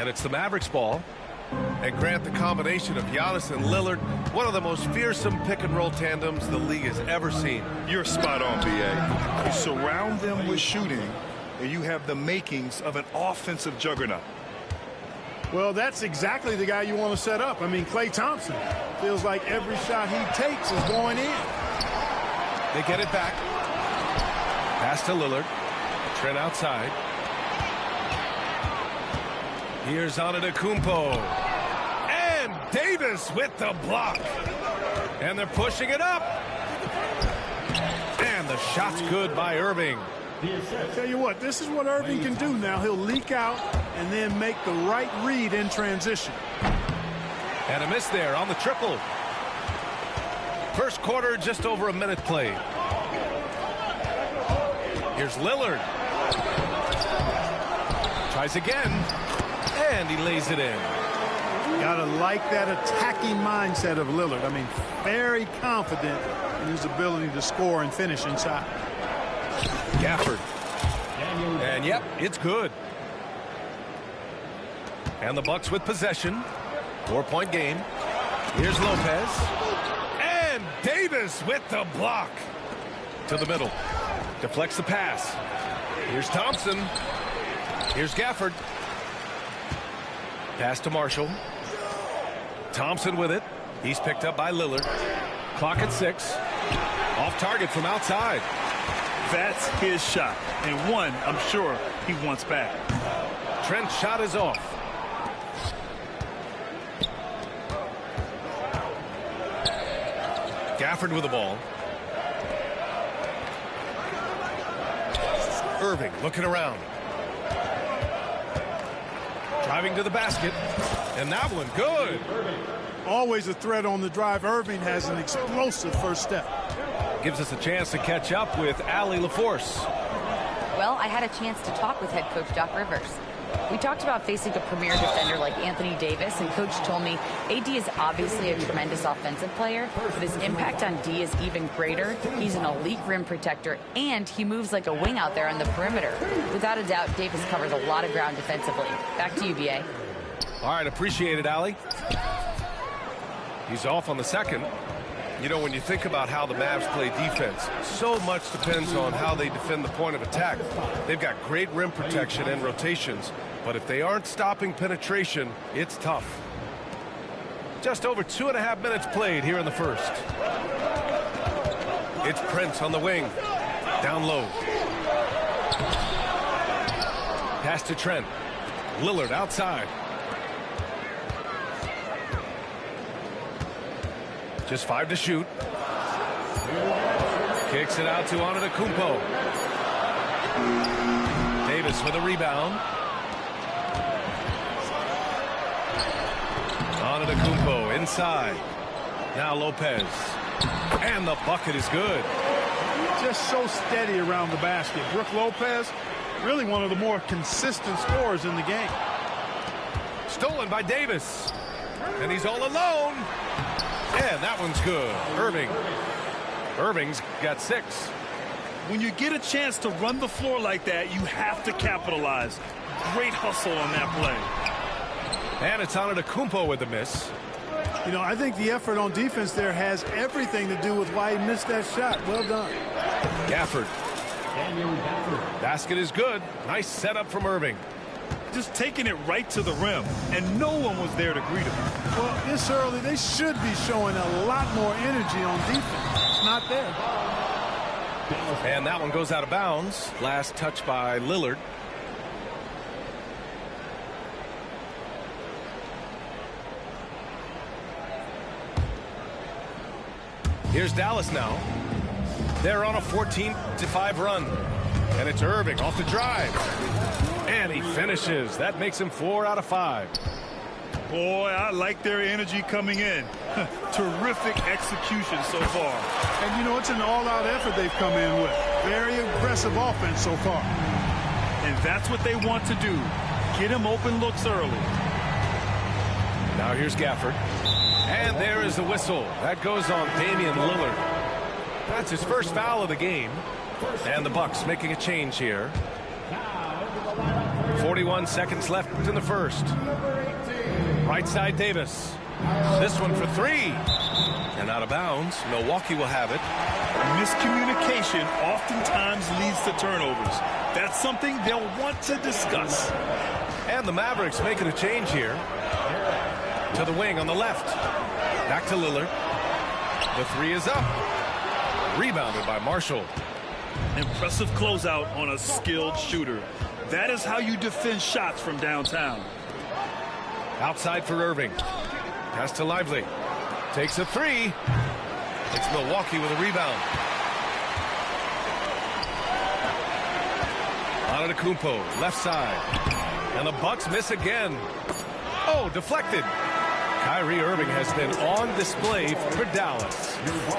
And it's the Mavericks ball. And Grant, the combination of Giannis and Lillard, one of the most fearsome pick-and-roll tandems the league has ever seen. You're spot on, B.A. You surround them with shooting, and you have the makings of an offensive juggernaut. Well, that's exactly the guy you want to set up. I mean, Klay Thompson feels like every shot he takes is going in. They get it back. Pass to Lillard. Trent outside. Here's Antetokounmpo. And Davis with the block. And they're pushing it up. And the shot's good by Irving. Tell you what, this is what Irving can do now. He'll leak out and then make the right read in transition. And a miss there on the triple. First quarter, just over a minute played. Here's Lillard. Tries again. And he lays it in. Gotta like that attacking mindset of Lillard. I mean, very confident in his ability to score and finish inside. Gafford. And yep, it's good. And the Bucks with possession. 4-point game. Here's Lopez. And Davis with the block. To the middle. Deflects the pass. Here's Thompson. Here's Gafford. Pass to Marshall. Thompson with it. He's picked up by Lillard. Clock at 6. Off target from outside. That's his shot, and one I'm sure he wants back. Trent's shot is off. Gafford with the ball. Irving looking around. Driving to the basket. And that one good. Always a threat on the drive. Irving has an explosive first step. Gives us a chance to catch up with Allie LaForce. Well, I had a chance to talk with head coach Doc Rivers. We talked about facing a premier defender like Anthony Davis, and coach told me AD is obviously a tremendous offensive player, but his impact on D is even greater. He's an elite rim protector, and he moves like a wing out there on the perimeter. Without a doubt, Davis covers a lot of ground defensively. Back to you, B.A. All right, appreciate it, Allie. He's off on the second. You know, when you think about how the Mavs play defense, so much depends on how they defend the point of attack. They've got great rim protection and rotations, but if they aren't stopping penetration, it's tough. Just over 2.5 minutes played here in the first. It's Prince on the wing. Down low. Pass to Trent. Lillard outside. Just 5 to shoot. Kicks it out to Antetokounmpo. Davis with a rebound. Antetokounmpo inside. Now Lopez. And the bucket is good. Just so steady around the basket. Brook Lopez, really one of the more consistent scorers in the game. Stolen by Davis. And he's all alone. And that one's good. Irving's got 6. When you get a chance to run the floor like that, you have to capitalize. Great hustle on that play. And it's Antetokounmpo with the miss. You know, I think the effort on defense there has everything to do with why he missed that shot. Well done. Gafford. Basket is good. Nice setup from Irving. Just taking it right to the rim, and no one was there to greet him. Well, this early, they should be showing a lot more energy on defense. It's not there. And that one goes out of bounds. Last touch by Lillard. Here's Dallas now. They're on a 14-5 run. And it's Irving off the drive. And he finishes. That makes him 4 out of 5. Boy, I like their energy coming in. Terrific execution so far. And, you know, it's an all-out effort they've come in with. Very aggressive offense so far. And that's what they want to do. Get him open looks early. Now here's Gafford. And there is the whistle. That goes on Damian Lillard. That's his first foul of the game. And the Bucks making a change here. 41 seconds left in the first. Right side, Davis. This one for three. And out of bounds. Milwaukee will have it. Miscommunication oftentimes leads to turnovers. That's something they'll want to discuss. And the Mavericks making a change here. To the wing on the left. Back to Lillard. The three is up. Rebounded by Marshall. Impressive closeout on a skilled shooter. That is how you defend shots from downtown. Outside for Irving. Pass to Lively. Takes a three. It's Milwaukee with a rebound. Antetokounmpo, left side. And the Bucks miss again. Oh, deflected. Kyrie Irving has been on display for Dallas.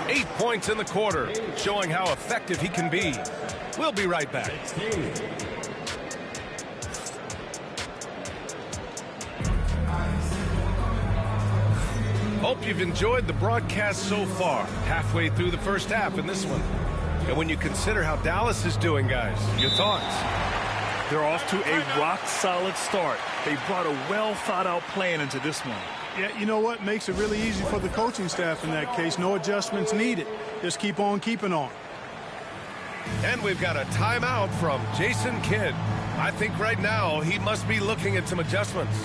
8 points in the quarter, showing how effective he can be. We'll be right back. Hope you've enjoyed the broadcast so far. Halfway through the first half in this one. And when you consider how Dallas is doing, guys, your thoughts? They're off to a rock-solid start. They brought a well-thought-out plan into this one. Yeah, you know what? Makes it really easy for the coaching staff in that case. No adjustments needed. Just keep on keeping on. And we've got a timeout from Jason Kidd. I think right now he must be looking at some adjustments.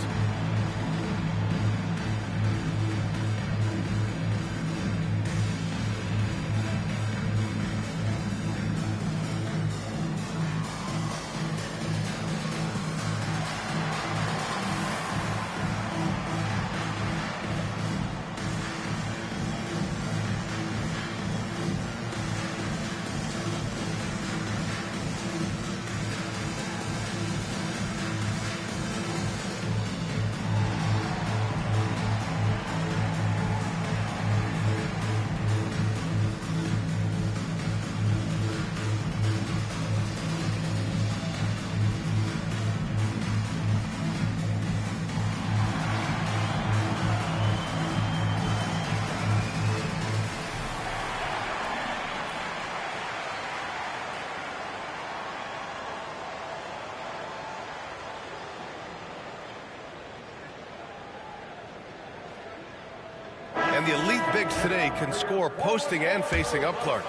And the elite bigs today can score posting and facing up, Clark.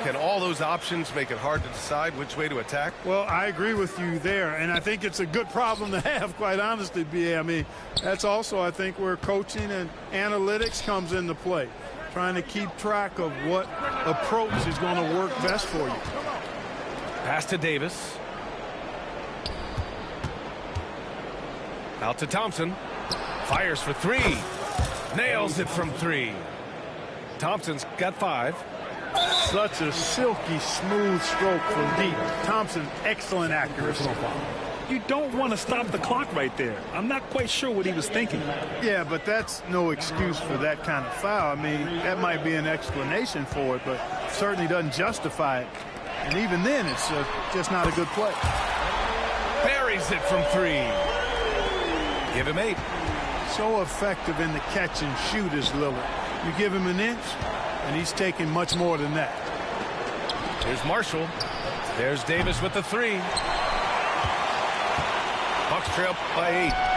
Can all those options make it hard to decide which way to attack? Well, I agree with you there, and I think it's a good problem to have, quite honestly, B.A. I mean, that's also, I think, where coaching and analytics comes into play, trying to keep track of what approach is going to work best for you. Pass to Davis. Out to Thompson. Fires for three. Nails it from three. Thompson's got 5. Such a silky, smooth stroke from deep. Thompson, excellent accuracy. You don't want to stop the clock right there. I'm not quite sure what he was thinking. Yeah, but that's no excuse for that kind of foul. I mean, that might be an explanation for it, but certainly doesn't justify it. And even then, it's just not a good play. Buries it from 3. Give him 8. So effective in the catch and shoot is Lillard. You give him an inch, and he's taking much more than that. Here's Marshall. There's Davis with the 3. Bucks trail by 8.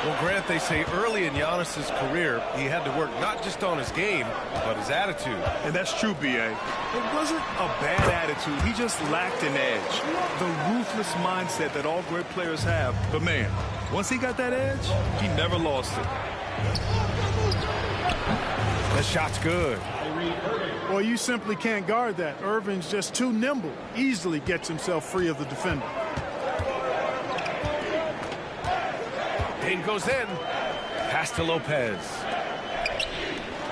Well, Grant, they say early in Giannis's career, he had to work not just on his game, but his attitude. And that's true, B.A. It wasn't a bad attitude. He just lacked an edge. The ruthless mindset that all great players have. But, man, once he got that edge, he never lost it. The shot's good. Well, you simply can't guard that. Irving's just too nimble. Easily gets himself free of the defender. Payne goes in. Pass to Lopez.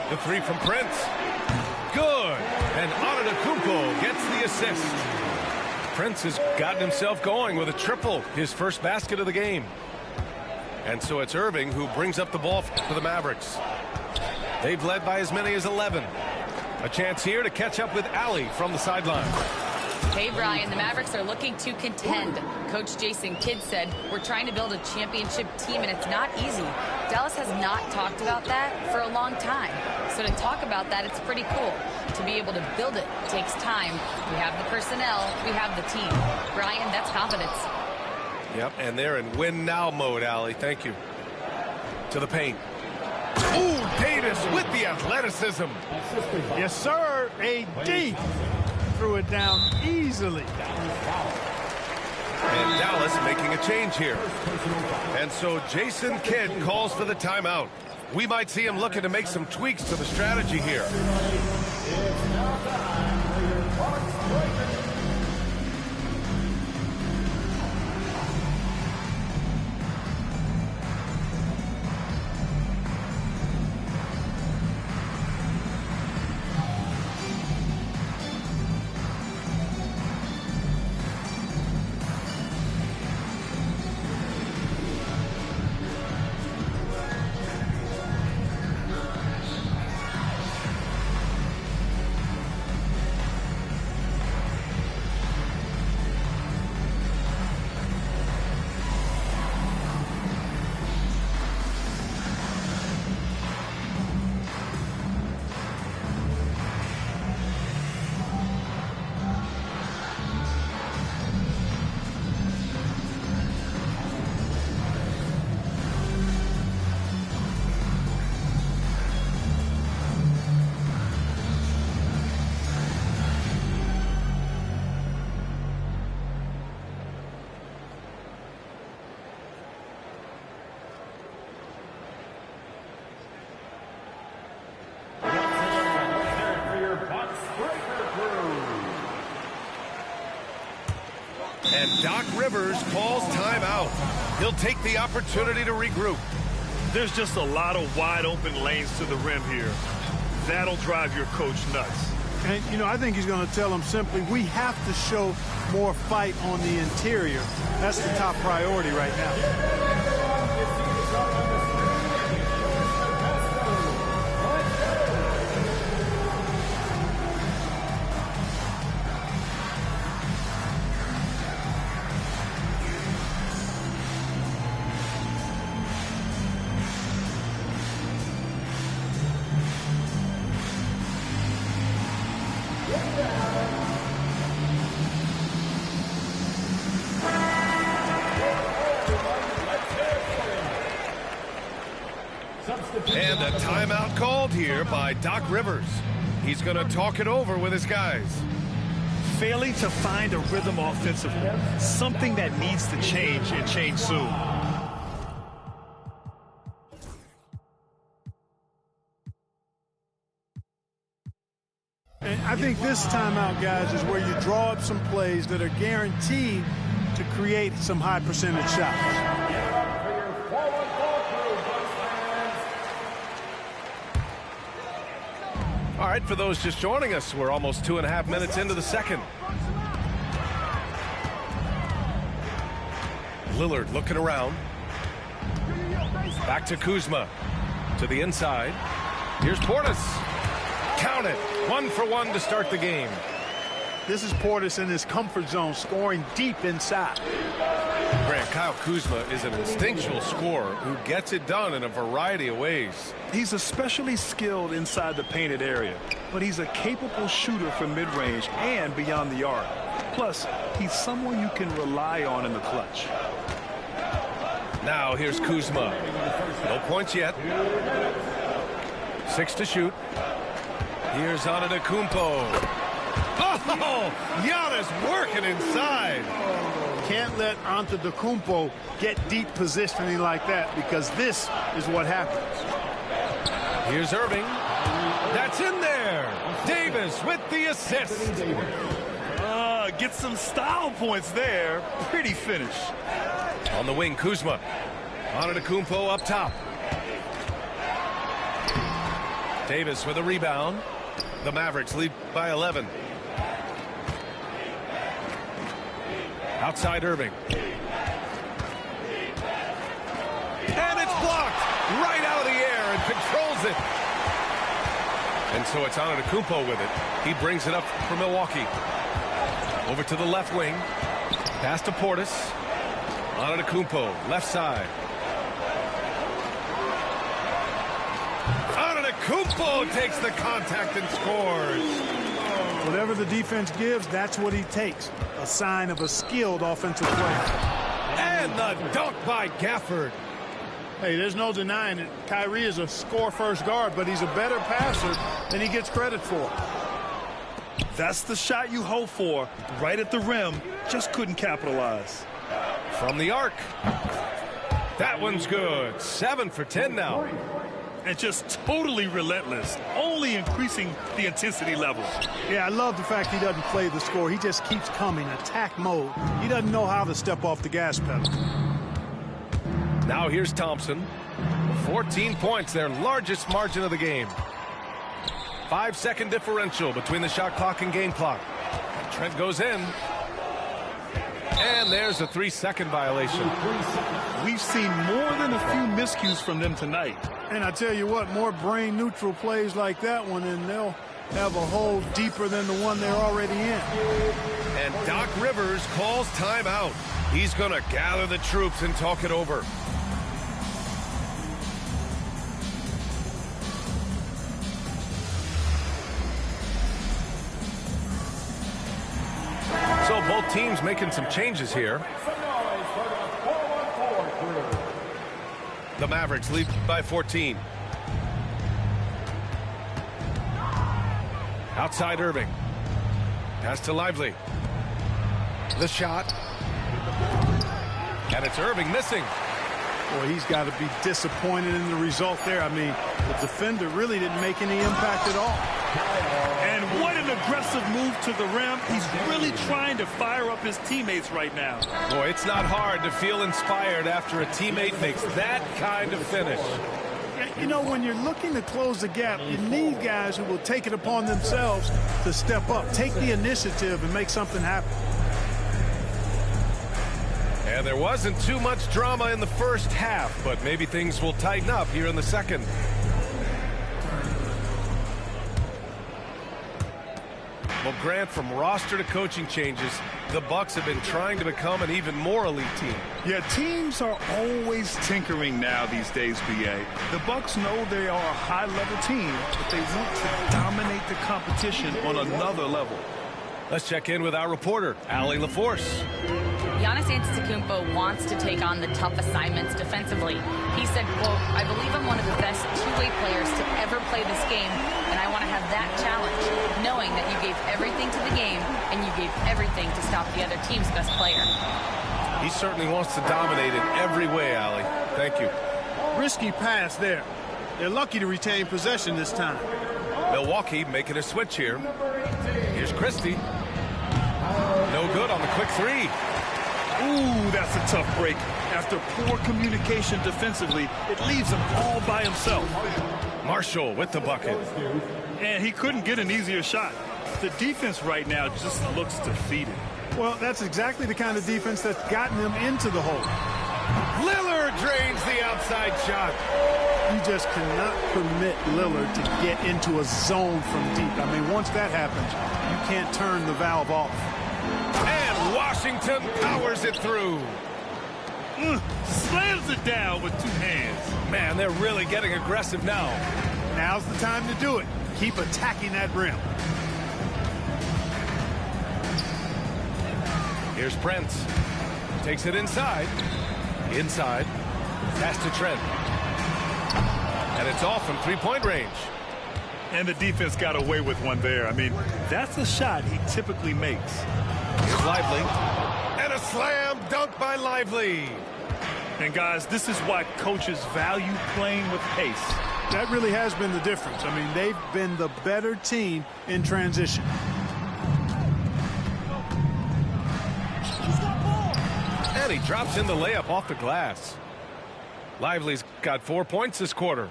The 3 from Prince. Good. And Antetokounmpo gets the assist. Prince has gotten himself going with a triple, his first basket of the game. And so it's Irving who brings up the ball for the Mavericks. They've led by as many as 11. A chance here to catch up with Allie from the sideline. Hey, Brian, the Mavericks are looking to contend. Coach Jason Kidd said, we're trying to build a championship team, and it's not easy. Dallas has not talked about that for a long time. So to talk about that, it's pretty cool. To be able to build it takes time. We have the personnel. We have the team. Brian, that's confidence. Yep, and they're in win-now mode, Allie. Thank you. To the paint. Ooh, Davis with the athleticism. Yes, sir. AD threw it down easily. And Dallas making a change here. And so Jason Kidd calls for the timeout. We might see him looking to make some tweaks to the strategy here. And Doc Rivers calls timeout. He'll take the opportunity to regroup. There's just a lot of wide open lanes to the rim here. That'll drive your coach nuts. And, you know, I think he's going to tell them simply, we have to show more fight on the interior. That's the top priority right now. And a timeout called here by Doc Rivers. He's going to talk it over with his guys. Failing to find a rhythm offensively, something that needs to change and change soon. And I think this timeout, guys, is where you draw up some plays that are guaranteed to create some high percentage shots. All right, for those just joining us, we're almost 2.5 minutes into the second. Lillard looking around. Back to Kuzma. To the inside. Here's Portis. Count it. 1 for 1 to start the game. This is Portis in his comfort zone, scoring deep inside. Grant, Kyle Kuzma is an instinctual scorer who gets it done in a variety of ways. He's especially skilled inside the painted area, but he's a capable shooter from mid-range and beyond the arc. Plus, he's someone you can rely on in the clutch. Now here's Kuzma. No points yet. 6 to shoot. Here's Antetokounmpo. Oh, Giannis working inside. Can't let Antetokounmpo get deep positioning like that, because this is what happens. Here's Irving. That's in there. Davis with the assist. Get some style points there. Pretty finish. On the wing, Kuzma. Antetokounmpo up top. Davis with a rebound. The Mavericks lead by 11. Outside Irving. And it's blocked right out of the air and controls it. And so it's Antetokounmpo with it. He brings it up for Milwaukee. Over to the left wing. Pass to Portis. Antetokounmpo, left side. Antetokounmpo takes the contact and scores. Whatever the defense gives, that's what he takes. A sign of a skilled offensive player. And the dunk by Gafford. Hey, there's no denying it. Kyrie is a score-first guard, but he's a better passer than he gets credit for. That's the shot you hope for. Right at the rim. Just couldn't capitalize. From the arc. That one's good. 7 for 10 now. And just totally relentless. Only increasing the intensity level. Yeah, I love the fact he doesn't play the score. He just keeps coming, attack mode. He doesn't know how to step off the gas pedal. Now here's Thompson. 14 points, their largest margin of the game. 5-second differential between the shot clock and game clock. Trent goes in. And there's a 3-second violation. We've seen more than a few miscues from them tonight. And I tell you what, more brain-neutral plays like that one, and they'll have a hole deeper than the one they're already in. And Doc Rivers calls timeout. He's going to gather the troops and talk it over. So both teams making some changes here. The Mavericks lead by 14. Outside Irving. Pass to Lively. The shot. And it's Irving missing. Boy, he's got to be disappointed in the result there. I mean, the defender really didn't make any impact at all. And what an aggressive move to the rim. He's really trying to fire up his teammates right now. Boy, it's not hard to feel inspired after a teammate makes that kind of finish. You know, when you're looking to close the gap, you need guys who will take it upon themselves to step up, take the initiative, and make something happen. And there wasn't too much drama in the first half, but maybe things will tighten up here in the second. Well, Grant, from roster to coaching changes, the Bucks have been trying to become an even more elite team. Yeah, teams are always tinkering now these days, B.A. The Bucks know they are a high-level team, but they want to dominate the competition on another level. Let's check in with our reporter, Allie LaForce. Giannis Antetokounmpo wants to take on the tough assignments defensively. He said, quote, "I believe I'm one of the best two-way players to ever play this game, and I want to have that challenge, knowing that you gave everything to the game and you gave everything to stop the other team's best player." He certainly wants to dominate in every way, Allie. Thank you. Risky pass there. They're lucky to retain possession this time. Milwaukee making a switch here. Here's Christie. No good on the quick three. Ooh, that's a tough break. After poor communication defensively, it leaves him all by himself. Marshall with the bucket. And he couldn't get an easier shot. The defense right now just looks defeated. Well, that's exactly the kind of defense that's gotten them into the hole. Lillard drains the outside shot. You just cannot permit Lillard to get into a zone from deep. I mean, once that happens, you can't turn the valve off. And Washington powers it through. Slams it down with two hands. Man, they're really getting aggressive now. Now's the time to do it. Keep attacking that rim. Here's Prince. Takes it inside. Inside. Pass to Trent. And it's off from three-point range. And the defense got away with one there. I mean, that's a shot he typically makes. Here's Lively. And a slam dunk by Lively. And guys, this is why coaches value playing with pace. That really has been the difference. I mean, they've been the better team in transition. And he drops in the layup off the glass. Lively's got 4 points this quarter.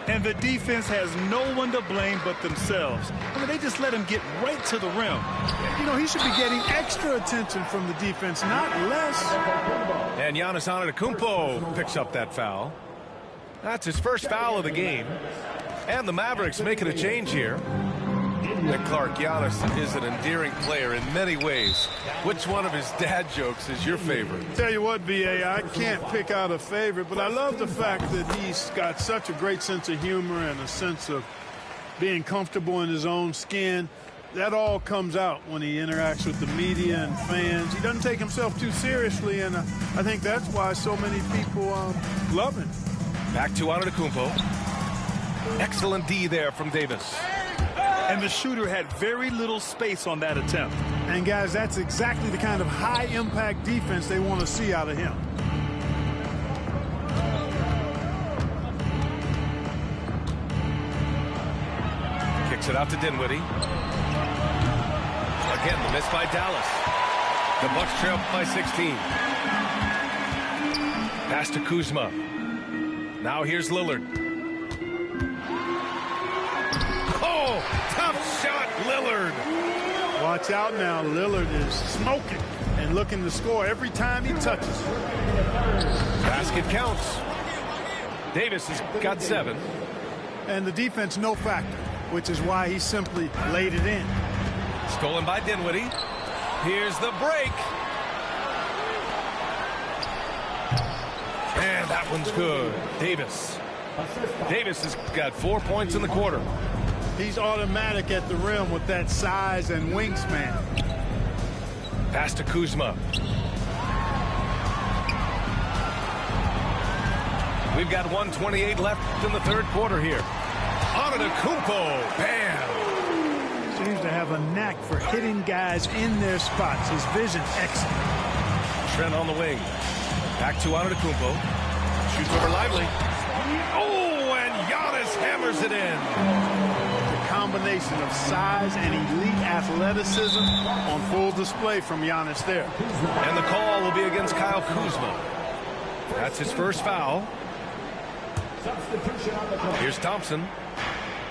And the defense has no one to blame but themselves. I mean, they just let him get right to the rim. You know, he should be getting extra attention from the defense, not less. And Giannis Antetokounmpo picks up that foul. That's his first foul of the game. And the Mavericks making a change here. And Clark, Giannis is an endearing player in many ways. Which one of his dad jokes is your favorite? Tell you what, B.A., I can't pick out a favorite, but I love the fact that he's got such a great sense of humor and a sense of being comfortable in his own skin. that all comes out when he interacts with the media and fans. He doesn't take himself too seriously, and I think that's why so many people love him. Back to Antetokounmpo. Excellent D there from Davis. And the shooter had very little space on that attempt. And, guys, that's exactly the kind of high-impact defense they want to see out of him. Kicks it out to Dinwiddie. Again, the miss by Dallas. The Bucks trail by 16. Pass to Kuzma. Now here's Lillard. Oh, tough shot, Lillard. Watch out now. Lillard is smoking and looking to score every time he touches. Basket counts. Davis has got 7. And the defense no factor, which is why he simply laid it in. Stolen by Dinwiddie. Here's the break. And that one's good. Davis. Davis has got 4 points in the quarter. He's automatic at the rim with that size and wingspan. Pass to Kuzma. We've got 1:28 left in the third quarter here. Antetokounmpo. Bam. Seems to have a knack for hitting guys in their spots. His vision excellent. Trent on the wing. Back to Antetokounmpo. Shoots over Lively. Oh, and Giannis hammers it in. Combination of size and elite athleticism on full display from Giannis there. And the call will be against Kyle Kuzma. That's his first foul. Here's Thompson.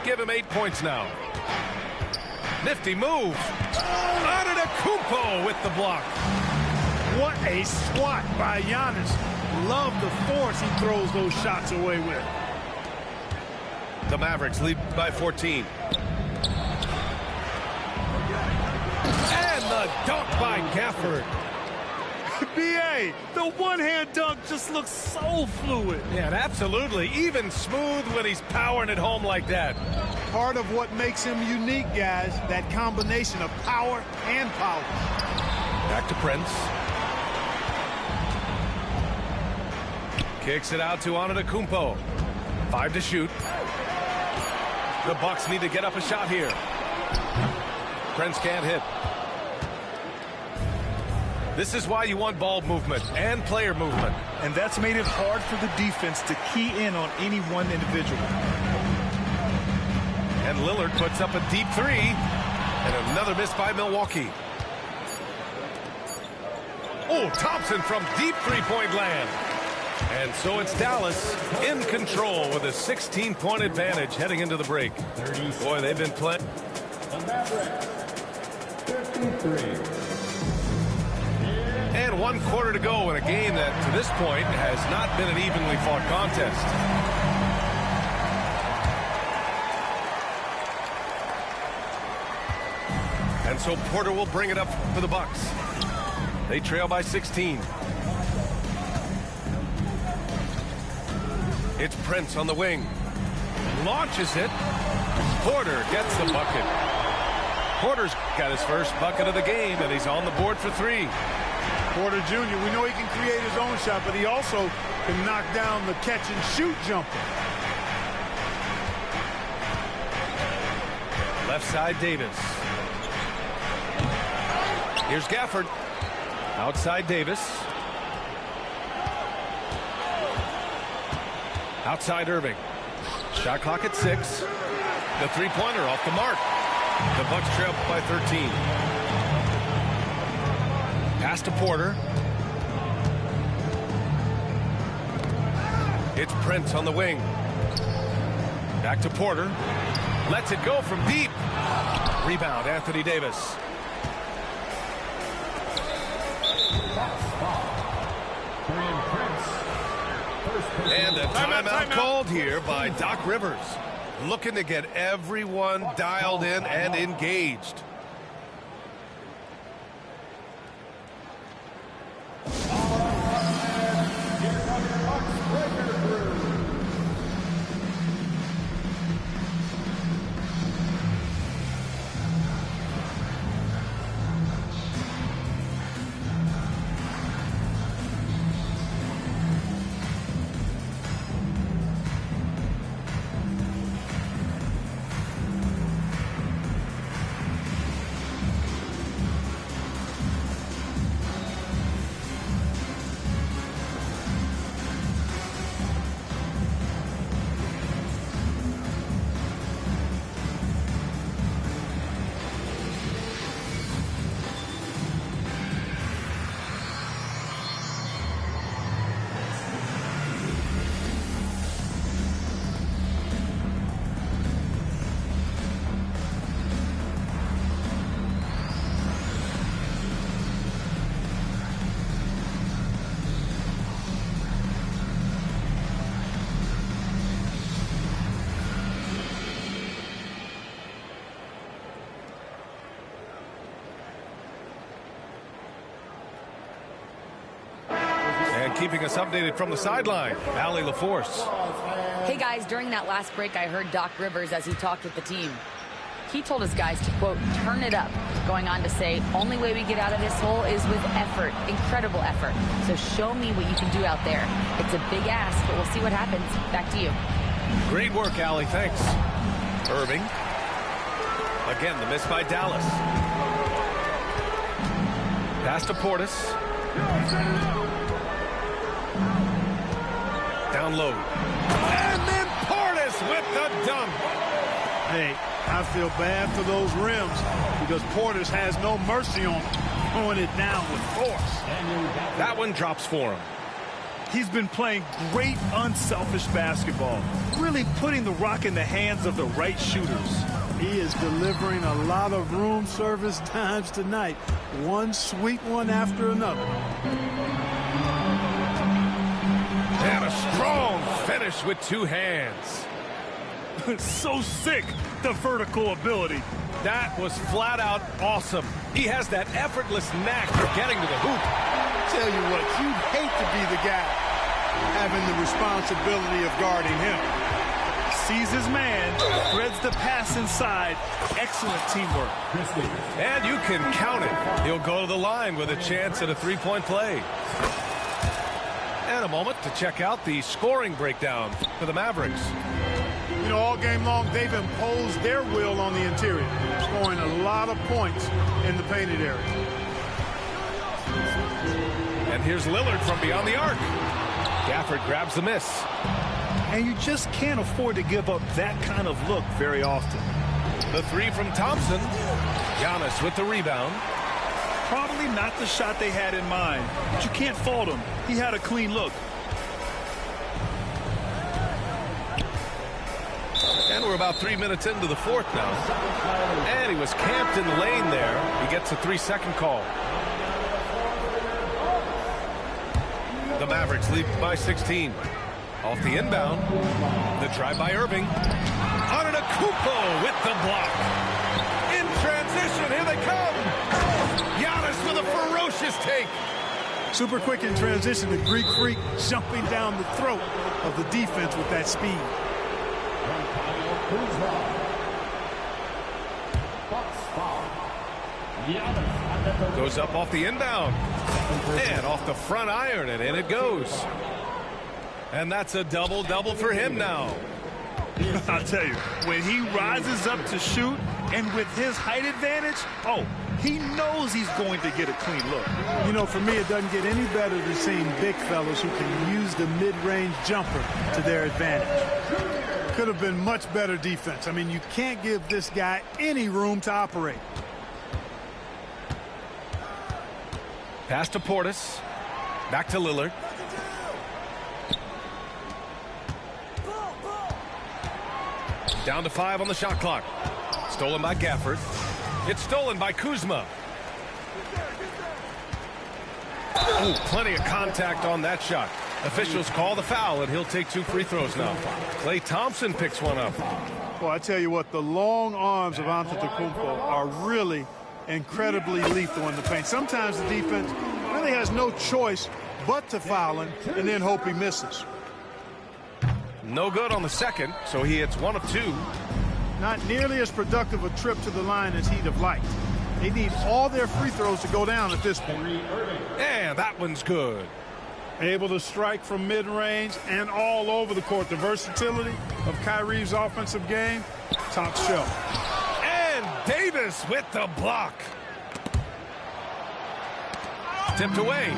Give him 8 points now. Nifty move. Antetokounmpo with the block. What a swat by Giannis. Love the force he throws those shots away with. The Mavericks lead by 14. And the dunk by Gafford. B.A., the one-hand dunk just looks so fluid. Yeah, absolutely. Even smooth when he's powering it home like that. Part of what makes him unique, guys, that combination of power and power. Back to Prince. Kicks it out to Antetokounmpo. 5 to shoot. The Bucks need to get up a shot here. Prince can't hit. This is why you want ball movement and player movement. And that's made it hard for the defense to key in on any one individual. And Lillard puts up a deep 3. And another miss by Milwaukee. Oh, Thompson from deep three-point land. And so it's Dallas in control with a 16-point advantage heading into the break. Boy, they've been playing. And 1 quarter to go in a game that, to this point, has not been an evenly fought contest. And so Porter will bring it up for the Bucks. They trail by 16. It's Prince on the wing. Launches it. Porter gets the bucket. Porter's got his first bucket of the game, and he's on the board for 3. Porter Jr., we know he can create his own shot, but he also can knock down the catch-and-shoot jumper. Left side, Davis. Here's Gafford. Outside, Davis. Outside, Irving. Shot clock at 6. The three-pointer off the mark. The Bucks trail by 13. Pass to Porter. It's Prince on the wing. Back to Porter. Lets it go from deep. Rebound, Anthony Davis. And a timeout called here by Doc Rivers. Looking to get everyone dialed in and engaged. and keeping us updated from the sideline, Allie LaForce. Hey guys, during that last break, I heard Doc Rivers as he talked with the team. He told his guys to, quote, turn it up, going on to say, only way we get out of this hole is with effort, incredible effort. So show me what you can do out there. It's a big ask, but we'll see what happens. Back to you. Great work, Allie. Thanks. Irving. Again, the miss by Dallas. Pass to Portis. Down low. And then Portis with the dunk. Hey, I feel bad for those rims because Portis has no mercy on them, throwing it down with force. That one drops for him. He's been playing great, unselfish basketball, really putting the rock in the hands of the right shooters. He is delivering a lot of room service times tonight, one sweet one after another. And a strong finish with two hands. So sick, the vertical ability. That was flat out awesome. He has that effortless knack for getting to the hoop. Tell you what, you'd hate to be the guy having the responsibility of guarding him. Sees his man, threads the pass inside. Excellent teamwork. And you can count it. He'll go to the line with a chance at a three-point play. And a moment to check out the scoring breakdown for the Mavericks. You know, all game long, they've imposed their will on the interior, scoring a lot of points in the painted area. And here's Lillard from beyond the arc. Gafford grabs the miss. And you just can't afford to give up that kind of look very often. The three from Thompson. Giannis with the rebound. Probably not the shot they had in mind, but you can't fault him. He had a clean look. And we're about 3 minutes into the fourth now. And he was camped in the lane there. He gets a 3-second call. The Mavericks lead by 16. Off the inbound. The try by Irving. Antetokounmpo with the block. In transition, here they come. Giannis with a ferocious take. Super quick in transition, the Greek Freak jumping down the throat of the defense with that speed. Goes up off the inbound. And off the front iron, and in it goes. And that's a double-double for him now. I'll tell you, when he rises up to shoot, and with his height advantage, oh, he knows he's going to get a clean look. You know, for me, it doesn't get any better than seeing big fellas who can use the mid-range jumper to their advantage. Could have been much better defense. I mean, you can't give this guy any room to operate. Pass to Portis. Back to Lillard. Down to 5 on the shot clock. Stolen by Gafford. It's stolen by Kuzma. Oh, plenty of contact on that shot. Officials call the foul, and he'll take 2 free throws now. Klay Thompson picks one up. Well, I tell you what, the long arms of Antetokounmpo are really incredibly lethal in the paint. Sometimes the defense really has no choice but to foul him and then hope he misses. No good on the second, so he hits 1 of 2. Not nearly as productive a trip to the line as he'd have liked. They need all their free throws to go down at this point. And that one's good. Able to strike from mid-range and all over the court. The versatility of Kyrie's offensive game, top shelf. And Davis with the block. Tipped away.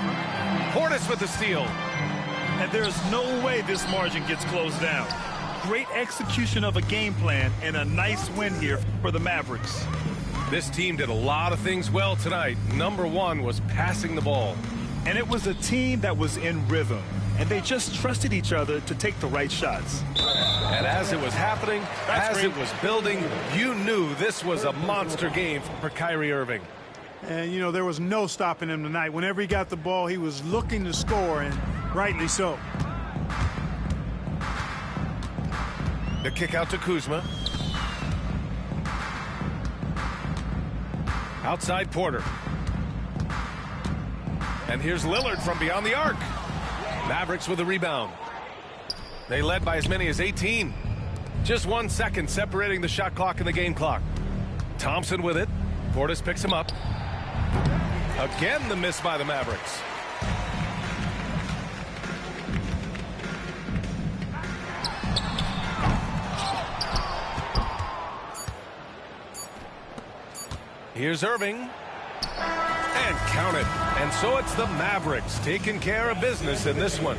Portis with the steal. And there's no way this margin gets closed down. Great execution of a game plan and a nice win here for the Mavericks. This team did a lot of things well tonight. Number 1 was passing the ball. And it was a team that was in rhythm. And they just trusted each other to take the right shots. And as it was happening, it was building, you knew this was a monster game for Kyrie Irving. And, you know, there was no stopping him tonight. Whenever he got the ball, he was looking to score, and rightly so. The kick out to Kuzma. Outside Porter. And here's Lillard from beyond the arc. Mavericks with the rebound. They led by as many as 18. Just 1 second separating the shot clock and the game clock. Thompson with it. Portis picks him up. Again, the miss by the Mavericks. Here's Irving. And count it. And so it's the Mavericks taking care of business in this one.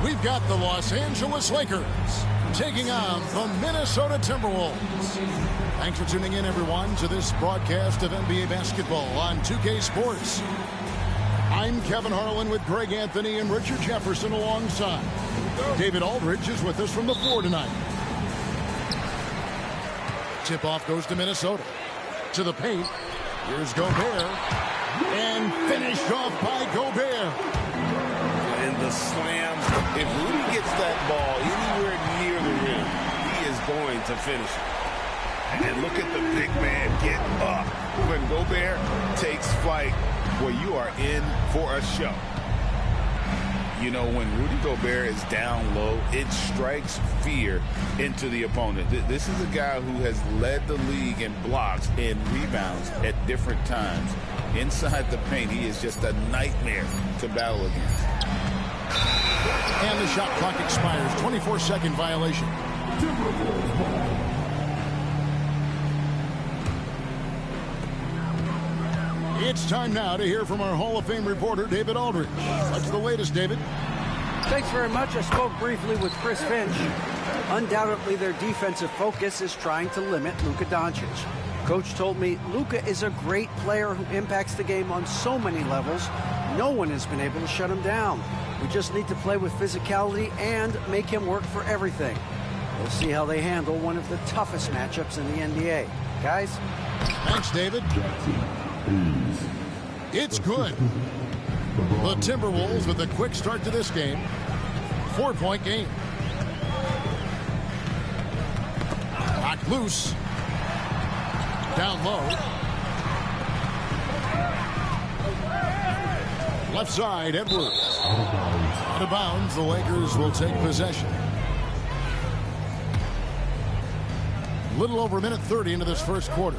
We've got the Los Angeles Lakers taking on the Minnesota Timberwolves. Thanks for tuning in, everyone, to this broadcast of NBA basketball on 2K Sports. I'm Kevin Harlan with Greg Anthony and Richard Jefferson alongside. David Aldridge is with us from the floor tonight. Tip-off goes to Minnesota. To the paint. Here's Gobert. And finished off by Gobert. And the slam. If Rudy gets that ball anywhere near the rim, he is going to finish it. And look at the big man get up. When Gobert takes flight, well, you are in for a show. You know, when Rudy Gobert is down low, it strikes fear into the opponent. This is a guy who has led the league in blocks and rebounds at different times. Inside the paint, he is just a nightmare to battle against. And the shot clock expires. 24-second violation. It's time now to hear from our Hall of Fame reporter, David Aldridge. What's the latest, David? Thanks very much. I spoke briefly with Chris Finch. Undoubtedly, their defensive focus is trying to limit Luka Doncic. Coach told me Luka is a great player who impacts the game on so many levels. No one has been able to shut him down. We just need to play with physicality and make him work for everything. We'll see how they handle one of the toughest matchups in the NBA. Guys? Thanks, David. It's good. The Timberwolves with a quick start to this game. 4-point game. Knocked loose. Down low. Left side, Edwards. Out of bounds, the Lakers will take possession. A little over a minute 30 into this first quarter.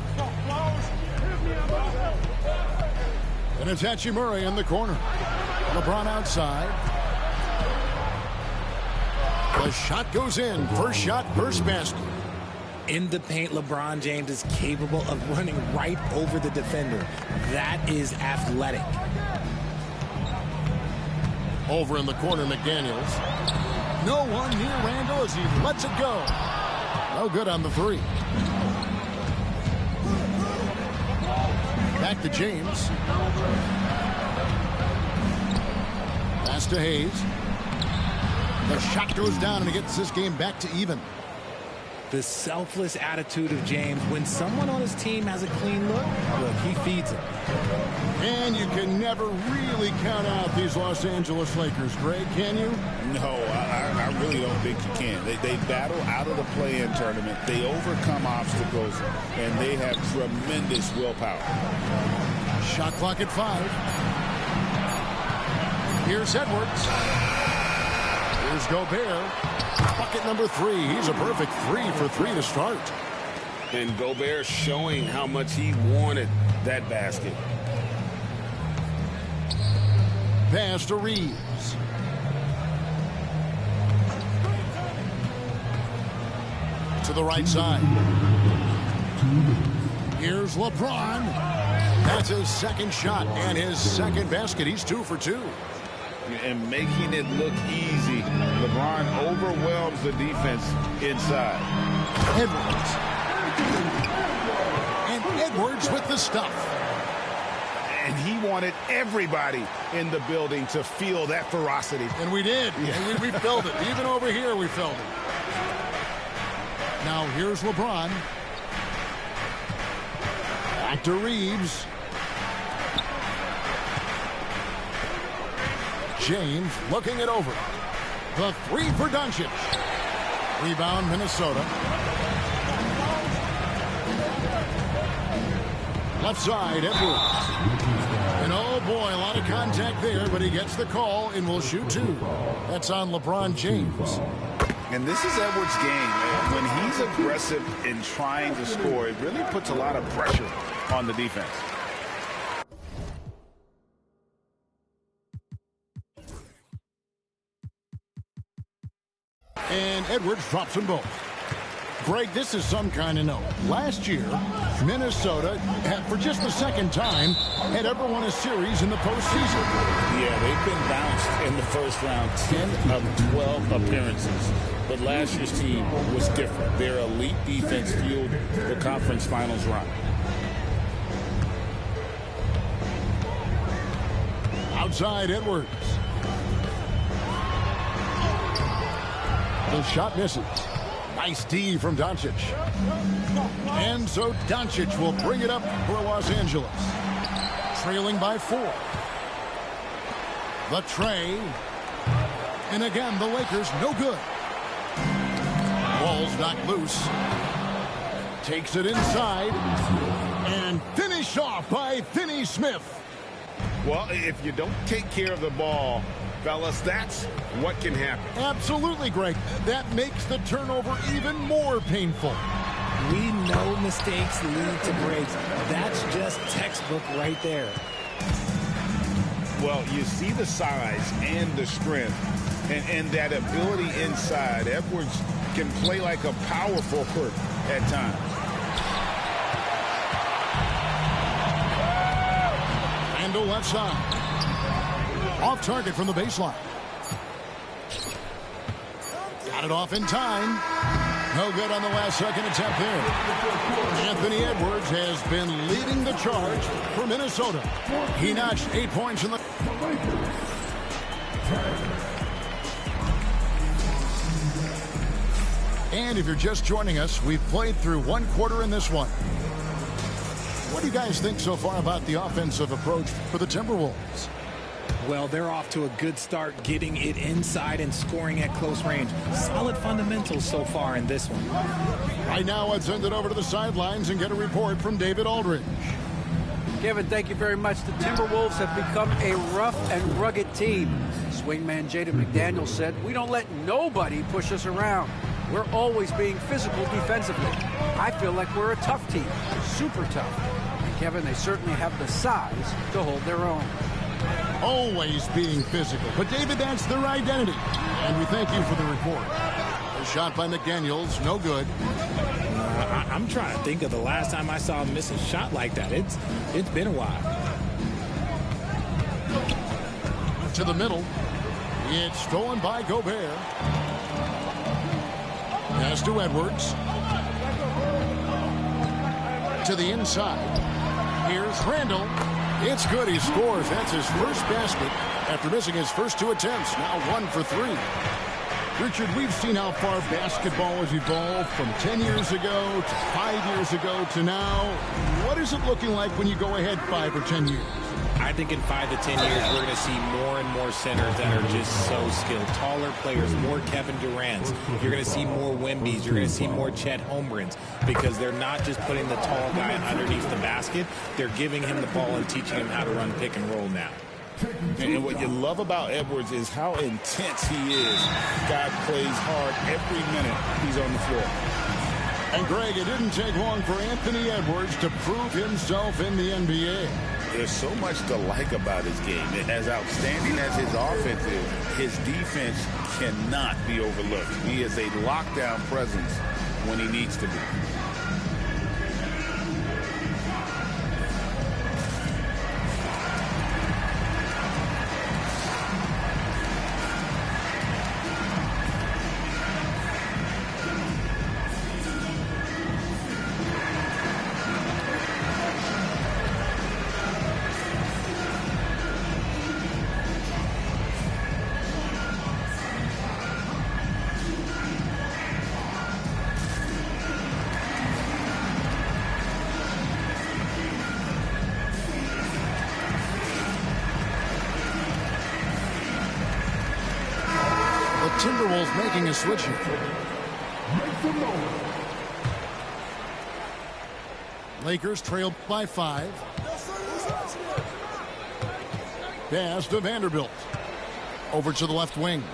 And it's Hachimura in the corner. LeBron outside. The shot goes in. First shot, first basket. In the paint, LeBron James is capable of running right over the defender. That is athletic. Over in the corner, McDaniels. No one near Randall as he lets it go. No good on the three. Back to James. Pass to Hayes. The shot goes down, and it gets this game back to even. The selfless attitude of James. When someone on his team has a clean look, he feeds it. And you can never really count out these Los Angeles Lakers, Greg, can you? No, I really don't think you can. They battle out of the play-in tournament. They overcome obstacles, and they have tremendous willpower. Shot clock at 5. Here's Edwards. Here's Gobert. Bucket number 3. He's a perfect 3 for 3 to start. And Gobert showing how much he wanted that basket. Pass to Reeves. To the right side. Here's LeBron. That's his second shot and his second basket. He's 2 for 2. And making it look easy. LeBron overwhelms the defense inside. Edwards. And Edwards with the stuff. And he wanted everybody in the building to feel that ferocity. And we did. Yeah. And we felt it. Even over here, we felt it. Now here's LeBron. Back to Reeves. James looking it over. The 3 for Doncic. Rebound Minnesota. Left side, Edwards. And oh boy, a lot of contact there, but he gets the call and will shoot 2. That's on LeBron James. And this is Edwards' game. When he's aggressive in trying to score, it really puts a lot of pressure on the defense. And Edwards drops them both. Greg, this is some kind of note. Last year, Minnesota, for just the second time, had ever won a series in the postseason. Yeah, they've been bounced in the first round, 10 of 12 appearances. But last year's team was different. Their elite defense fueled the conference finals run. Outside, Edwards. The shot misses. Nice D from Doncic. And so Doncic will bring it up for Los Angeles. Trailing by 4. The tray. And again, the Lakers no good. Ball's knocked loose. Takes it inside. And finished off by Finney Smith. Well, if you don't take care of the ball, fellas, that's what can happen. Absolutely, Greg. That makes the turnover even more painful. We know mistakes lead to breaks. That's just textbook right there. Well, you see the size and the strength and that ability inside. Edwards can play like a power forward at times. Handle left side. Off target from the baseline. Got it off in time. No good on the last second attempt there. Anthony Edwards has been leading the charge for Minnesota. He notched 8 points in the... And if you're just joining us, we've played through 1 quarter in this one. What do you guys think so far about the offensive approach for the Timberwolves? Well, they're off to a good start getting it inside and scoring at close range. Solid fundamentals so far in this one. Right now, let's send it over to the sidelines and get a report from David Aldridge. Kevin, thank you very much. The Timberwolves have become a rough and rugged team. Swingman Jaden McDaniels said, "We don't let nobody push us around. We're always being physical defensively. I feel like we're a tough team, super tough." And Kevin, they certainly have the size to hold their own. Always being physical. But, David, that's their identity. And we thank you for the report. A shot by McDaniels, no good. I'm trying to think of the last time I saw him miss a shot like that. It's been a while. To the middle. It's stolen by Gobert. Pass to Edwards. To the inside. Here's Randall. It's good. He scores. That's his first basket after missing his first 2 attempts. Now 1 for 3. Richard, we've seen how far basketball has evolved from 10 years ago to 5 years ago to now. What is it looking like when you go ahead 5 or 10 years? I think in 5 to 10 years, we're going to see more and more centers that are just so skilled. Taller players, more Kevin Durant's. You're going to see more Wembys. You're going to see more Chet Holmgrens because they're not just putting the tall guy underneath the basket. They're giving him the ball and teaching him how to run pick and roll now. And what you love about Edwards is how intense he is. God plays hard every minute he's on the floor. And, Greg, it didn't take long for Anthony Edwards to prove himself in the NBA. There's so much to like about his game. As outstanding as his offense is, his defense cannot be overlooked. He is a lockdown presence when he needs to be. Timberwolves making a switch here. Lakers trailed by 5. Pass to Vanderbilt. Over to the left wing.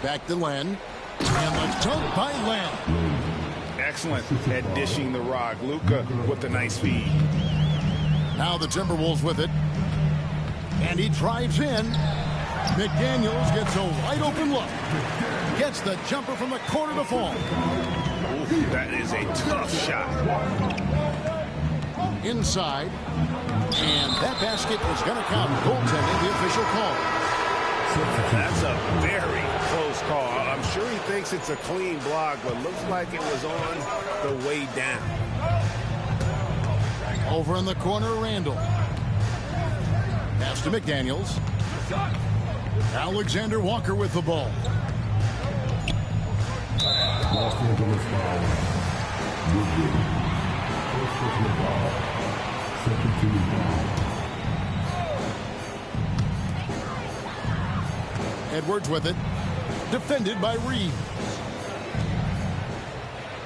Back to Len. And the dunk by Len. Excellent at dishing the rock. Luka with the nice feed. Now the Timberwolves with it. And he drives in. McDaniels gets a wide open look. Gets the jumper from the corner to fall. Ooh, that is a tough shot. Inside. And that basket is going to count. Goaltending, the official call. That's a very close call. I'm sure he thinks it's a clean block, but looks like it was on the way down. Over in the corner, Randall. Pass to McDaniels. Alexander Walker with the ball. Edwards with it. Defended by Reeves.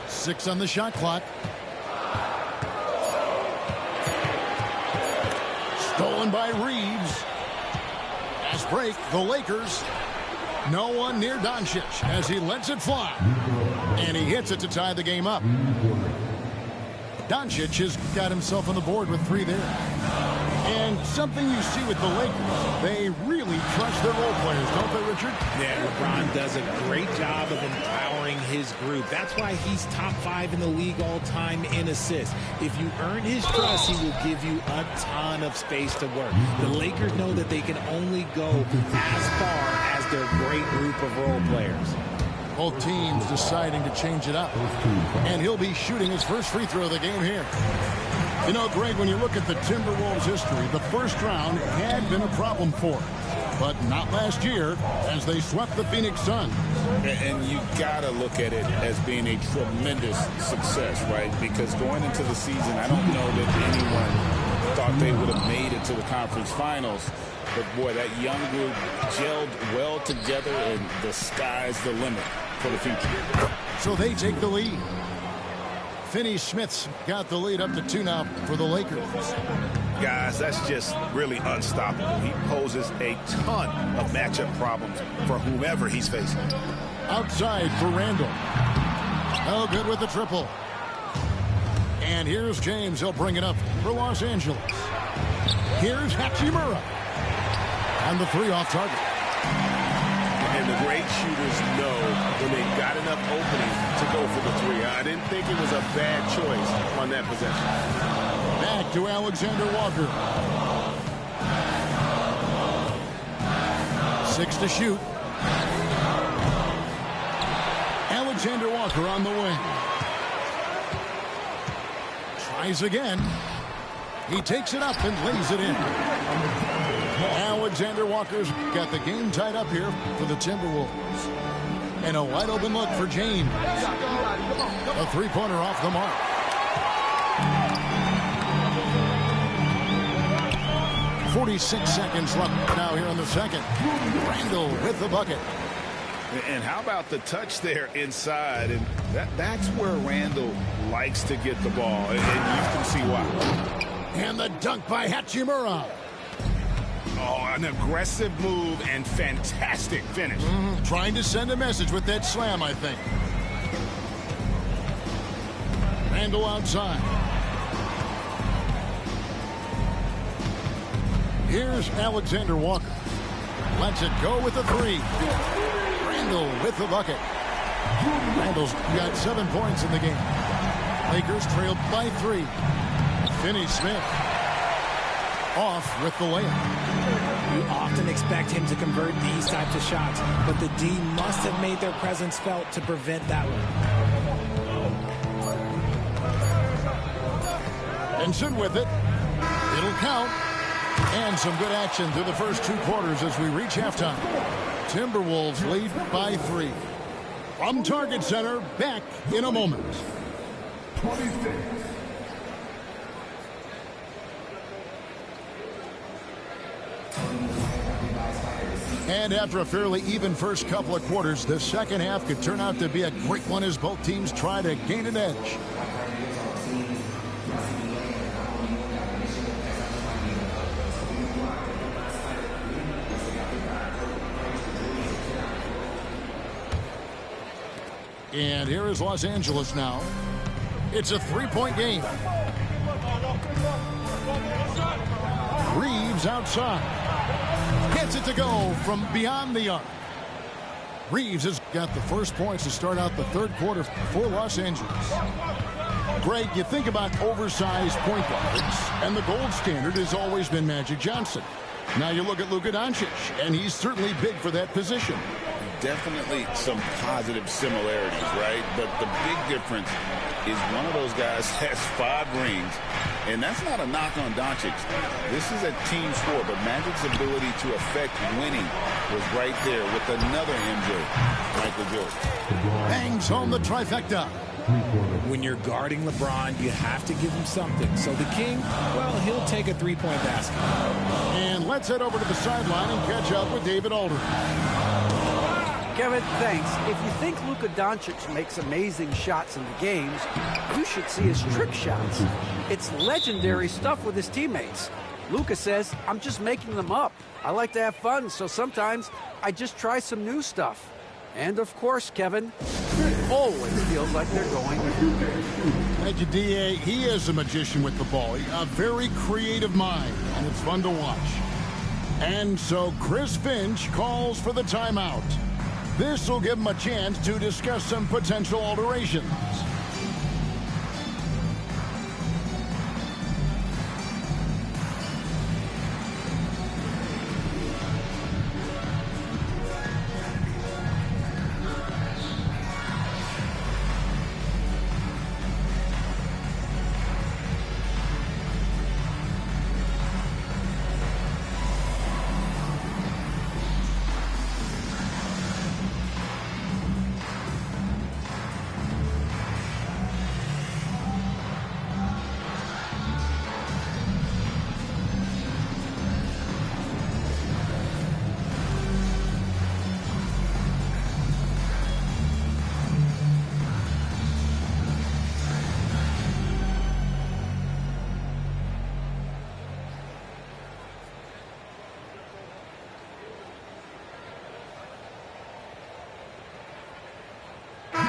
6 on the shot clock. Stolen by Reeves. Fast break, the Lakers. No one near Doncic as he lets it fly. And he hits it to tie the game up. Doncic has got himself on the board with 3 there. And something you see with the Lakers, they really trust their role players, don't they, Richard? Yeah, LeBron does a great job of empowering his group. That's why he's top 5 in the league all time in assists. If you earn his trust, he will give you a ton of space to work. The Lakers know that they can only go as far as their great group of role players. Both teams deciding to change it up. And he'll be shooting his first free throw of the game here. You know, Greg, when you look at the Timberwolves' history, the first round had been a problem for them. But not last year, as they swept the Phoenix Suns. And you got to look at it as being a tremendous success, right? Because going into the season, I don't know that anyone thought they would have made it to the conference finals. But, boy, that young group gelled well together, and the sky's the limit for the future. So they take the lead. Finney-Smith's got the lead up to 2 now for the Lakers. Guys, that's just really unstoppable. He poses a ton of matchup problems for whomever he's facing. Outside for Randall. Oh, good with the triple. And here's James. He'll bring it up for Los Angeles. Here's Hachimura. And the 3 off target. And the great shooters know when they've got enough opening to go for the 3. I didn't think it was a bad choice on that possession. Back to Alexander Walker. 6 to shoot. Alexander Walker on the wing. Tries again. He takes it up and lays it in. Alexander Walker's got the game tied up here for the Timberwolves. And a wide open look for James. A three-pointer off the mark. .46 seconds left now here in the second. Randall with the bucket. And how about the touch there inside? And that's where Randall likes to get the ball. And you can see why. And the dunk by Hachimura. Oh, an aggressive move and fantastic finish. Trying to send a message with that slam, I think. Randall outside. Here's Alexander Walker. Lets it go with a three. Randall with the bucket. Randall's got 7 points in the game. Lakers trailed by 3. Finney-Smith off with the layup. You often expect him to convert these types of shots, but the D must have made their presence felt to prevent that one. Benson with it. It'll count. And some good action through the first 2 quarters as we reach halftime. Timberwolves lead by 3. From Target Center, back in a moment. 26. And after a fairly even first couple of quarters, the second half could turn out to be a great one as both teams try to gain an edge. And here is Los Angeles now. It's a 3-point game. Reeves outside. Gets it to go from beyond the arc. Reeves has got the first points to start out the third quarter for Los Angeles. Greg, you think about oversized point guards, and the gold standard has always been Magic Johnson. Now you look at Luka Doncic, and he's certainly big for that position. Definitely some positive similarities, right? But the big difference is one of those guys has 5 rings, and that's not a knock on Doncic. This is a team sport, but Magic's ability to affect winning was right there with another MJ, Michael Jordan. Bangs home the trifecta. When you're guarding LeBron, you have to give him something. So the King, well, he'll take a 3-point basket. And let's head over to the sideline and catch up with David Aldridge. Kevin, thanks. If you think Luka Doncic makes amazing shots in the games, you should see his trick shots. It's legendary stuff with his teammates. Luka says, I'm just making them up. I like to have fun, so sometimes I just try some new stuff. And of course, Kevin, it always feels like they're going. Thank you, D.A. He is a magician with the ball. A very creative mind, and it's fun to watch. And so Chris Finch calls for the timeout. This will give him a chance to discuss some potential alterations.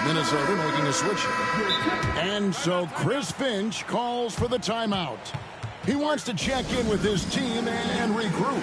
Minnesota making a switch here. And so Chris Finch calls for the timeout. He wants to check in with his team and regroup.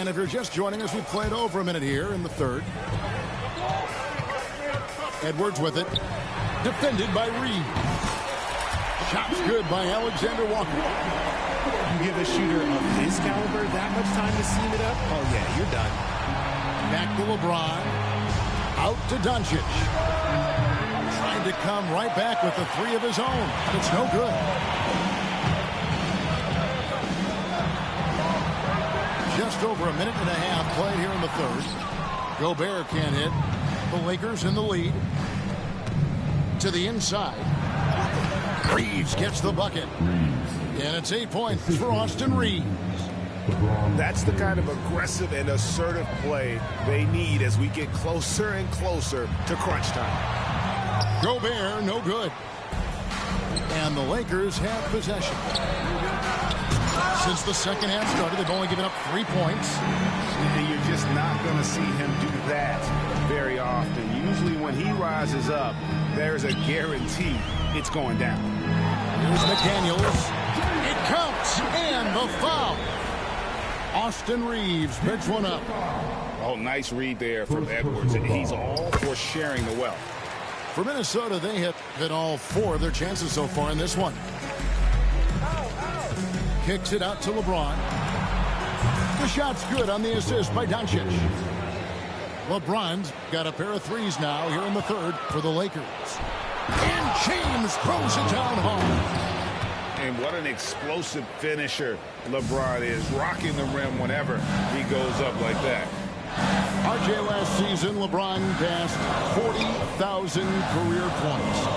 And if you're just joining us, we've played over a minute here in the third. Edwards with it. Defended by Reed. Shot's good by Alexander Walker. You give a shooter of his caliber that much time to seam it up, oh yeah, you're done. Back to LeBron. Out to Doncic. Trying to come right back with the three of his own. It's no good. Just over a minute and a half played here in the third. Gobert can't hit. The Lakers in the lead. To the inside. Reeves gets the bucket. And it's 8 points for Austin Reeves. That's the kind of aggressive and assertive play they need as we get closer and closer to crunch time. Gobert, no good. And the Lakers have possession. Since the second half started, they've only given up 3 points. And you're just not going to see him do that very often. Usually when he rises up, there's a guarantee it's going down. Here's McDaniels. It counts. And the foul. Austin Reeves picks one up. Oh, nice read there from Edwards. And he's all for sharing the wealth. For Minnesota, they have hit all 4 of their chances so far in this one. Kicks it out to LeBron. The shot's good on the assist by Doncic. LeBron's got a pair of threes now here in the third for the Lakers. And James throws it down hard. And what an explosive finisher LeBron is, rocking the rim whenever he goes up like that. RJ, last season, LeBron passed 40,000 career points.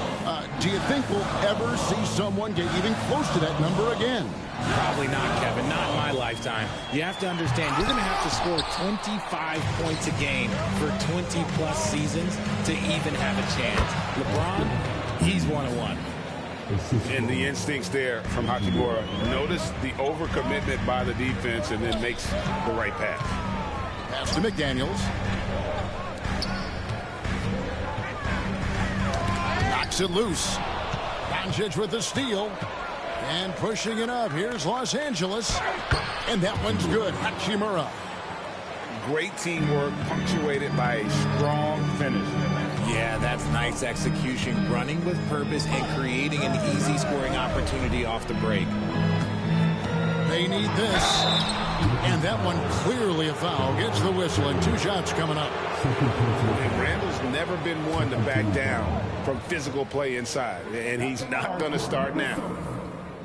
Do you think we'll ever see someone get even close to that number again? Probably not, Kevin. Not in my lifetime. You have to understand, you're going to have to score 25 points a game for 20-plus seasons to even have a chance. LeBron, he's one-on-one. And the instincts there from Hachimura. Notice the overcommitment by the defense and then makes the right pass. Pass to McDaniels. Knocks it loose. Doncic with the steal. And pushing it up. Here's Los Angeles. And that one's good. Hachimura. Great teamwork punctuated by a strong finish. Yeah, that's nice execution. Running with purpose and creating an easy scoring opportunity off the break. They need this. And that one clearly a foul. Gets the whistle and 2 shots coming up. And Randall's never been one to back down from physical play inside. And he's not going to start now.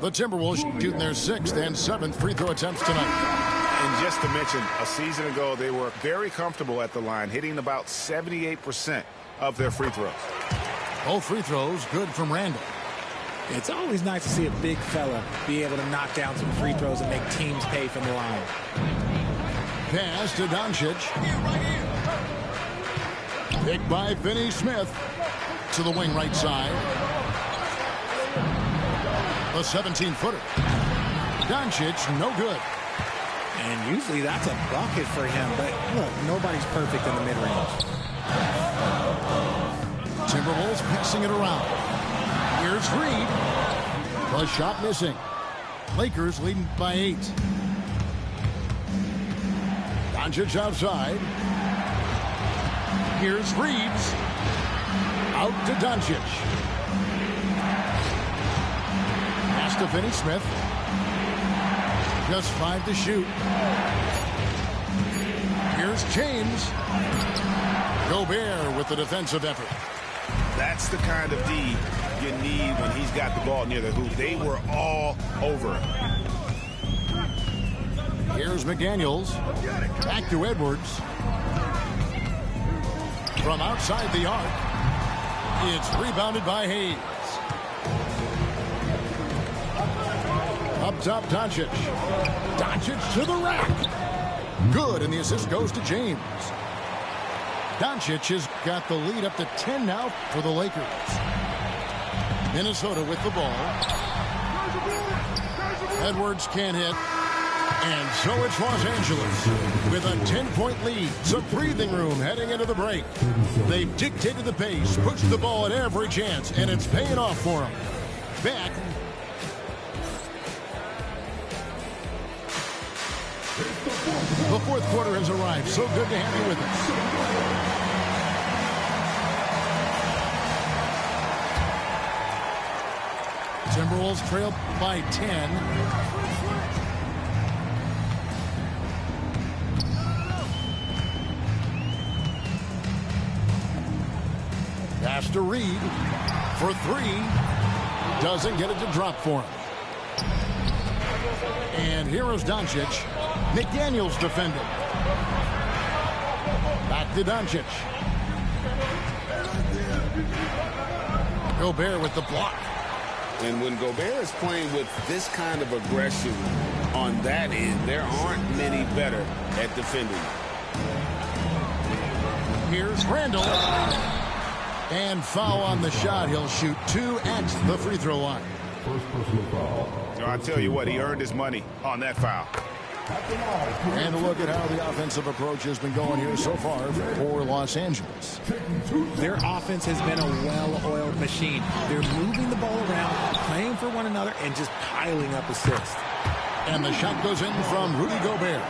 The Timberwolves shooting their 6th and 7th free throw attempts tonight. And just to mention, a season ago, they were very comfortable at the line, hitting about 78% of their free throws. Both free throws good from Randall. It's always nice to see a big fella be able to knock down some free throws and make teams pay from the line. Pass to Doncic. Picked by Finney Smith to the wing right side. A 17-footer. Doncic, no good. And usually that's a bucket for him, but look, nobody's perfect in the mid-range. Timberwolves passing it around. Here's Reed. The shot missing. Lakers leading by 8. Doncic outside. Here's Reeves. Out to Doncic. Pass to Finney Smith. Just 5 to shoot. Here's James. Gobert with the defensive effort. That's the kind of D you need when he's got the ball near the hoop. They were all over him. Here's McDaniels. Back to Edwards. From outside the arc. It's rebounded by Hayes. Up top, Doncic. Doncic to the rack. Good, and the assist goes to James. Doncic has got the lead up to 10 now for the Lakers. Minnesota with the ball. Edwards can't hit. And so it's Los Angeles with a 10-point lead. It's a breathing room heading into the break. They've dictated the pace, pushed the ball at every chance, and it's paying off for them. Back. The fourth quarter has arrived. So good to have you with us. Timberwolves trail by 10. Pass to Reed for three. Doesn't get it to drop for him. And here is Doncic. McDaniels defending. Back to Doncic. Gobert with the block. And when Gobert is playing with this kind of aggression on that end, there aren't many better at defending. Here's Randall. And foul on the shot. He'll shoot 2 at the free throw line. First personal foul. I tell you what, he earned his money on that foul. And a look at how the offensive approach has been going here so far for Los Angeles. Their offense has been a well-oiled machine. They're moving the ball around, playing for one another, and just piling up assists. And the shot goes in from Rudy Gobert.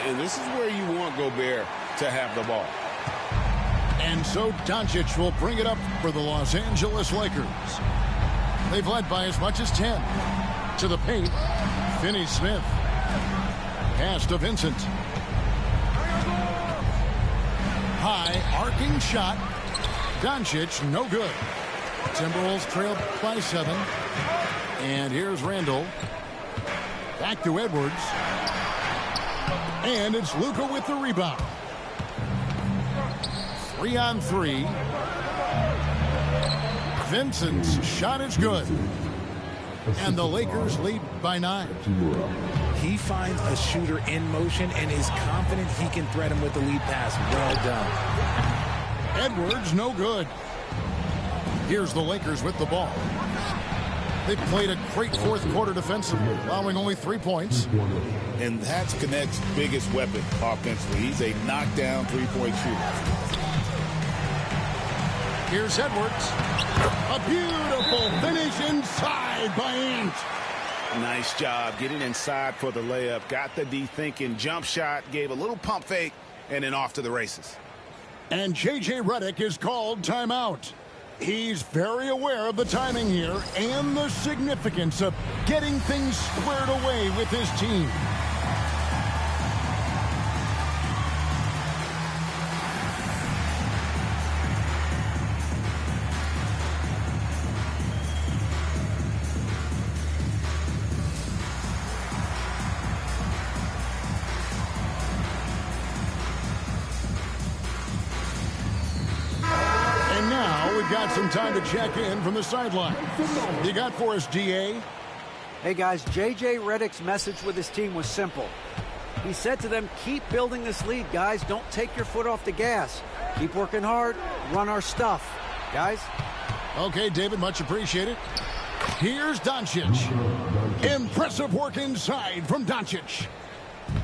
And this is where you want Gobert to have the ball. And so Doncic will bring it up for the Los Angeles Lakers. They've led by as much as 10. To the paint, Finney-Smith. Pass to Vincent. High, arcing shot. Doncic, no good. Timberwolves trail by 7. And here's Randall. Back to Edwards. And it's Luka with the rebound. 3-on-3. Vincent's shot is good. And the Lakers lead by 9. He finds a shooter in motion and is confident he can thread him with the lead pass. Well done. Edwards, no good. Here's the Lakers with the ball. They've played a great fourth quarter defensively, allowing only 3 points. And that's Connect's biggest weapon offensively. He's a knockdown three-point shooter. Here's Edwards. A beautiful finish inside by Ant. Nice job getting inside for the layup. Got the D-thinking jump shot, gave a little pump fake, and then off to the races. And J.J. Redick is called timeout. He's very aware of the timing here and the significance of getting things squared away with his team. Got some time to check in from the sideline. You got for us, DA? Hey, guys, J.J. Redick's message with his team was simple. He said to them, keep building this lead, guys. Don't take your foot off the gas. Keep working hard. Run our stuff. Guys? Okay, David, much appreciated. Here's Doncic. Impressive work inside from Doncic.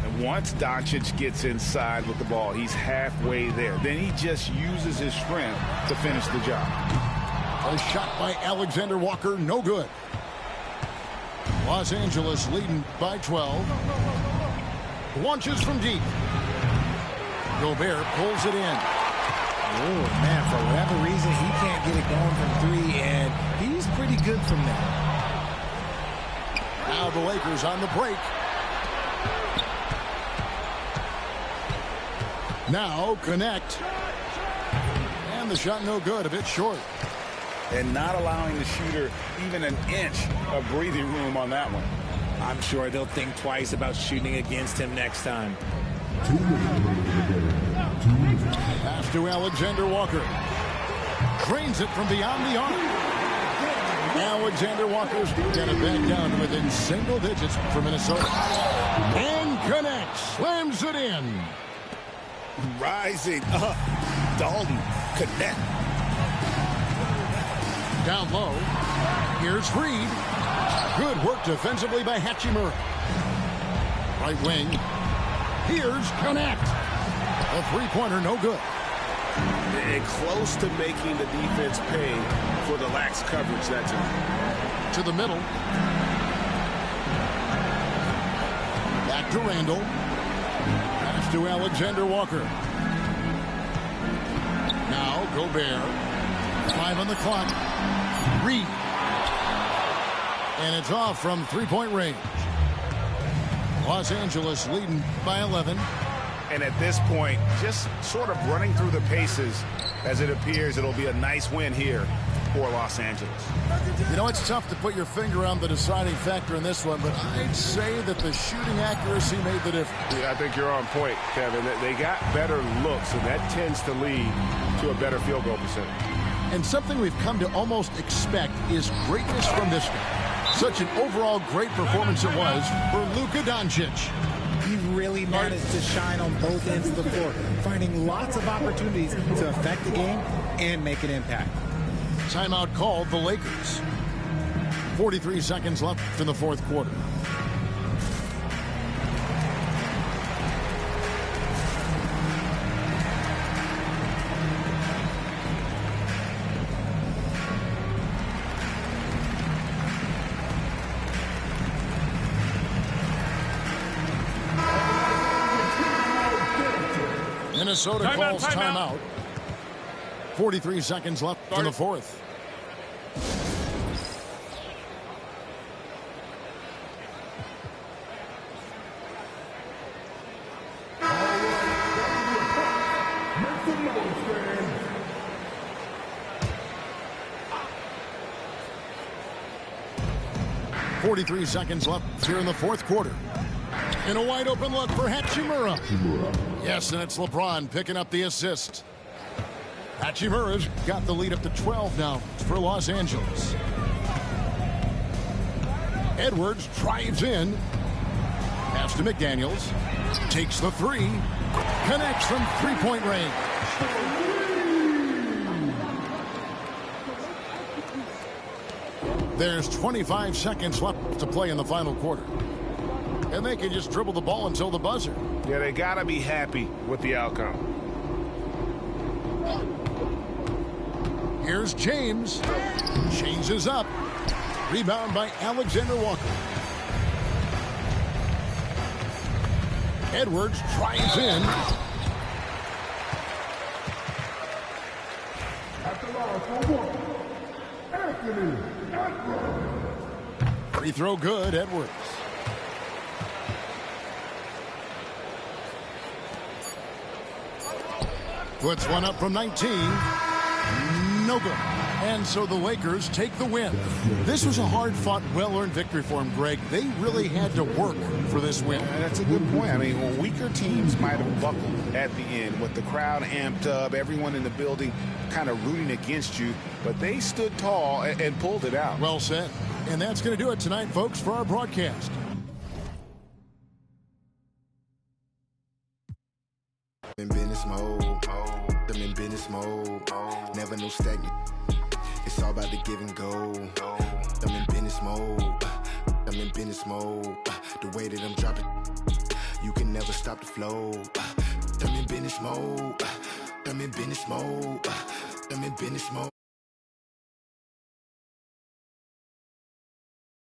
And once Doncic gets inside with the ball, he's halfway there. Then he just uses his strength to finish the job. A shot by Alexander Walker, no good. Los Angeles leading by 12. Launches from deep. Gobert pulls it in. Oh, man, for whatever reason, he can't get it going from 3, and he's pretty good from there. Now the Lakers on the break. Now connect. And the shot no good, a bit short. And not allowing the shooter even an inch of breathing room on that one. I'm sure they'll think twice about shooting against him next time. Pass to Alexander Walker. Drains it from beyond the arc. Alexander Walker's got it back down to within single digits for Minnesota. And connects. Slams it in. Rising up. Dalton connect. Down low. Here's Reed. Good work defensively by Hachimura. Right wing. Here's Connect. A three-pointer, no good. And close to making the defense pay for the lax coverage that time. To the middle. Back to Randall. to Alexander Walker. Now Gobert. 5 on the clock. Reed. And it's off from three-point range. Los Angeles leading by 11. And at this point, just sort of running through the paces as it appears it'll be a nice win here for Los Angeles. You know, it's tough to put your finger on the deciding factor in this one, but I'd say that the shooting accuracy made the difference. Yeah, I think you're on point, Kevin. They got better looks, and that tends to lead to a better field goal percentage. And something we've come to almost expect is greatness from this guy. Such an overall great performance it was for Luka Doncic. He really managed to shine on both ends of the floor, finding lots of opportunities to affect the game and make an impact. Timeout called the Lakers. 43 seconds left in the fourth quarter. Minnesota calls timeout. 43 seconds left in the fourth. .43 seconds left here in the fourth quarter. In a wide open look for Hachimura. Yes, and it's LeBron picking up the assist. Hachimura's got the lead up to 12 now for Los Angeles. Edwards drives in. Pass to McDaniels. Takes the three. Connects from three-point range. There's 25 seconds left to play in the final quarter. And they can just dribble the ball until the buzzer. Yeah, they got to be happy with the outcome. Here's James. Changes up. Rebound by Alexander Walker. Edwards drives in. Free throw good, Edwards. Puts one up from 19. No good. And so the Lakers take the win. This was a hard-fought, well-earned victory for them, Greg. They really had to work for this win. That's a good point. I mean, weaker teams might have buckled at the end with the crowd amped up, everyone in the building kind of rooting against you, but they stood tall and pulled it out. Well said. And that's going to do it tonight, folks, for our broadcast. In business mode, them in business mode, never no stagnant. It's all about the give and go. Them in business mode, them in business mode. The way that I'm dropping, you can never stop the flow. Them in business mode, them in business mode, them in business mode.